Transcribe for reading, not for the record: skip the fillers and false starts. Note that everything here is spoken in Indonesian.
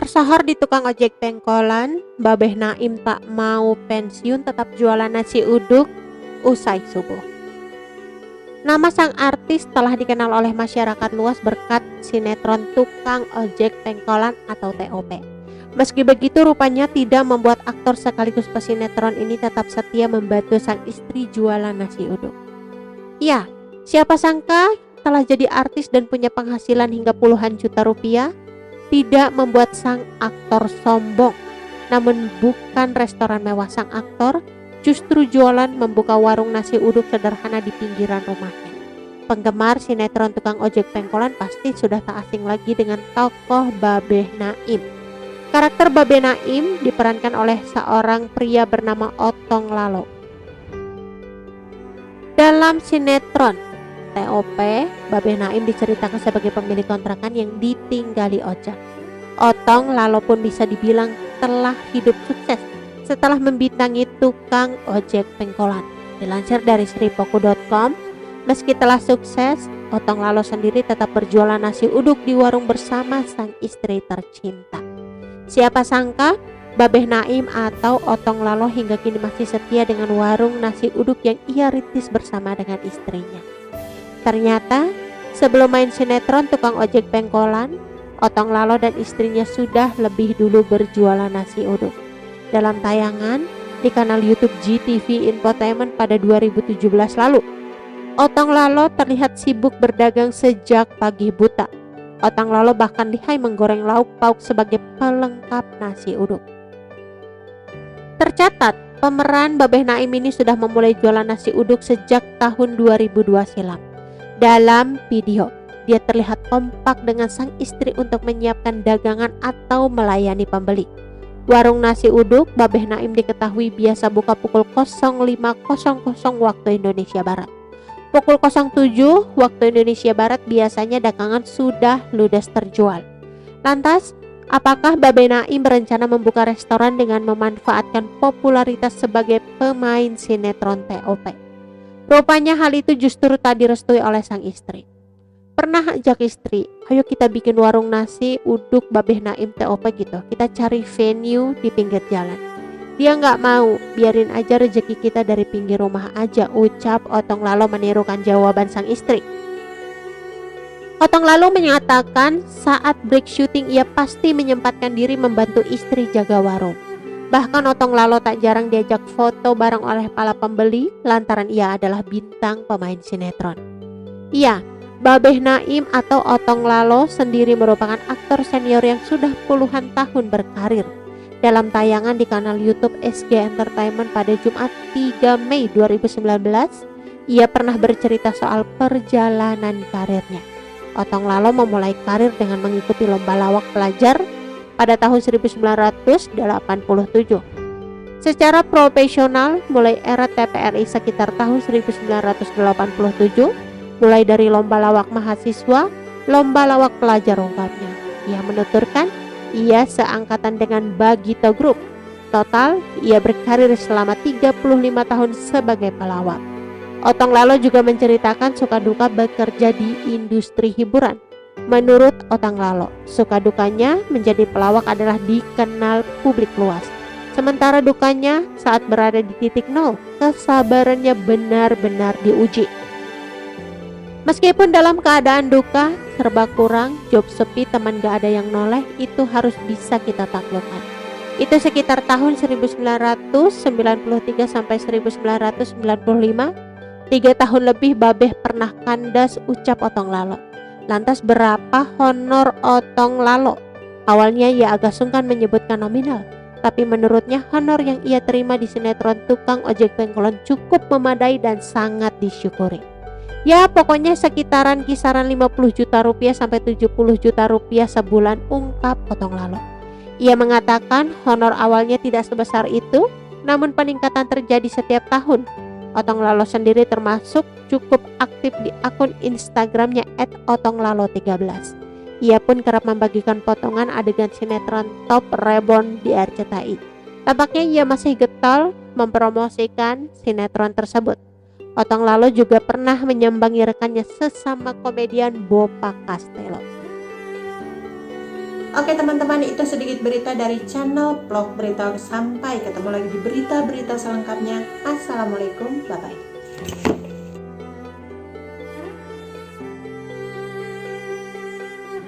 Tersohor di tukang ojek pengkolan, Babeh Naim tak mau pensiun tetap jualan nasi uduk usai subuh. Nama sang artis telah dikenal oleh masyarakat luas berkat sinetron Tukang Ojek Pengkolan atau TOP. Meski begitu, rupanya tidak membuat aktor sekaligus pesinetron ini tetap setia membantu sang istri jualan nasi uduk. Ya, siapa sangka telah jadi artis dan punya penghasilan hingga puluhan juta rupiah, tidak membuat sang aktor sombong. Namun bukan restoran mewah sang aktor, justru jualan membuka warung nasi uduk sederhana di pinggiran rumahnya. Penggemar sinetron Tukang Ojek Pengkolan pasti sudah tak asing lagi dengan tokoh Babeh Naim. Karakter Babeh Naim diperankan oleh seorang pria bernama Otong Lalo. Dalam sinetron TOP, Babeh Naim diceritakan sebagai pemilik kontrakan yang ditinggali ojek. Otong Lalo pun bisa dibilang telah hidup sukses setelah membintangi Tukang Ojek Pengkolan. Dilansir dari sripoku.com, meski telah sukses, Otong Lalo sendiri tetap berjualan nasi uduk di warung bersama sang istri tercinta. Siapa sangka Babeh Naim atau Otong Lalo hingga kini masih setia dengan warung nasi uduk yang ia rintis bersama dengan istrinya. Ternyata sebelum main sinetron Tukang Ojek Pengkolan, Otong Lalo dan istrinya sudah lebih dulu berjualan nasi uduk. Dalam tayangan di kanal YouTube GTV Infotainment pada 2017 lalu, Otong Lalo terlihat sibuk berdagang sejak pagi buta. Otong Lalo bahkan lihai menggoreng lauk pauk sebagai pelengkap nasi uduk. Tercatat, pemeran Babeh Naim ini sudah memulai jualan nasi uduk sejak tahun 2002 silam. Dalam video, dia terlihat kompak dengan sang istri untuk menyiapkan dagangan atau melayani pembeli. Warung nasi uduk Babeh Naim diketahui biasa buka pukul 05.00 waktu Indonesia Barat. Pukul 07 waktu Indonesia Barat biasanya dagangan sudah ludes terjual. Lantas, apakah Babeh Naim berencana membuka restoran dengan memanfaatkan popularitas sebagai pemain sinetron TOP? Rupanya hal itu justru tak direstui oleh sang istri. Pernah ajak istri, ayo kita bikin warung nasi uduk Babeh Naim TOP gitu. Kita cari venue di pinggir jalan. Dia nggak mau, biarin aja rezeki kita dari pinggir rumah aja, ucap Otong Lalo menirukan jawaban sang istri. Otong Lalo menyatakan saat break syuting ia pasti menyempatkan diri membantu istri jaga warung. Bahkan Otong Lalo tak jarang diajak foto bareng oleh para pembeli lantaran ia adalah bintang pemain sinetron. Iya, Babeh Naim atau Otong Lalo sendiri merupakan aktor senior yang sudah puluhan tahun berkarir. Dalam tayangan di kanal YouTube SG Entertainment pada Jumat 3 Mei 2019, ia pernah bercerita soal perjalanan karirnya. Otong Lalo memulai karir dengan mengikuti lomba lawak pelajar pada tahun 1987. Secara profesional mulai era TVRI sekitar tahun 1987, mulai dari lomba lawak mahasiswa, lomba lawak pelajar ungkapnya. Ia menuturkan, ia seangkatan dengan Bagito Group. Total, ia berkarir selama 35 tahun sebagai pelawak. Otong Lalo juga menceritakan suka duka bekerja di industri hiburan. Menurut Otong Lalo, suka dukanya menjadi pelawak adalah dikenal publik luas. Sementara dukanya saat berada di titik nol, kesabarannya benar-benar diuji. Meskipun dalam keadaan duka, serba kurang, job sepi, teman gak ada yang noleh, itu harus bisa kita taklukkan. Itu sekitar tahun 1993 sampai 1995, 3 tahun lebih Babeh pernah kandas, ucap Otong Lalo. Lantas berapa honor Otong Lalo? Awalnya ia agak sungkan menyebutkan nominal, tapi menurutnya honor yang ia terima di sinetron Tukang Ojek Pengkolan cukup memadai dan sangat disyukuri. Ya pokoknya sekitaran kisaran 50 juta rupiah sampai 70 juta rupiah sebulan, ungkap Otong Lalo. Ia mengatakan honor awalnya tidak sebesar itu, namun peningkatan terjadi setiap tahun. Otong Lalo sendiri termasuk cukup aktif di akun Instagramnya @otonglalo13. Ia pun kerap membagikan potongan adegan sinetron Top Reborn di RCTI. Tampaknya ia masih getol mempromosikan sinetron tersebut. Otong Lalo juga pernah menyambangi rekannya sesama komedian Bopa Castello. Oke teman-teman, itu sedikit berita dari channel Vlog Berita. Sampai ketemu lagi di berita-berita selengkapnya. Assalamualaikum, bye-bye.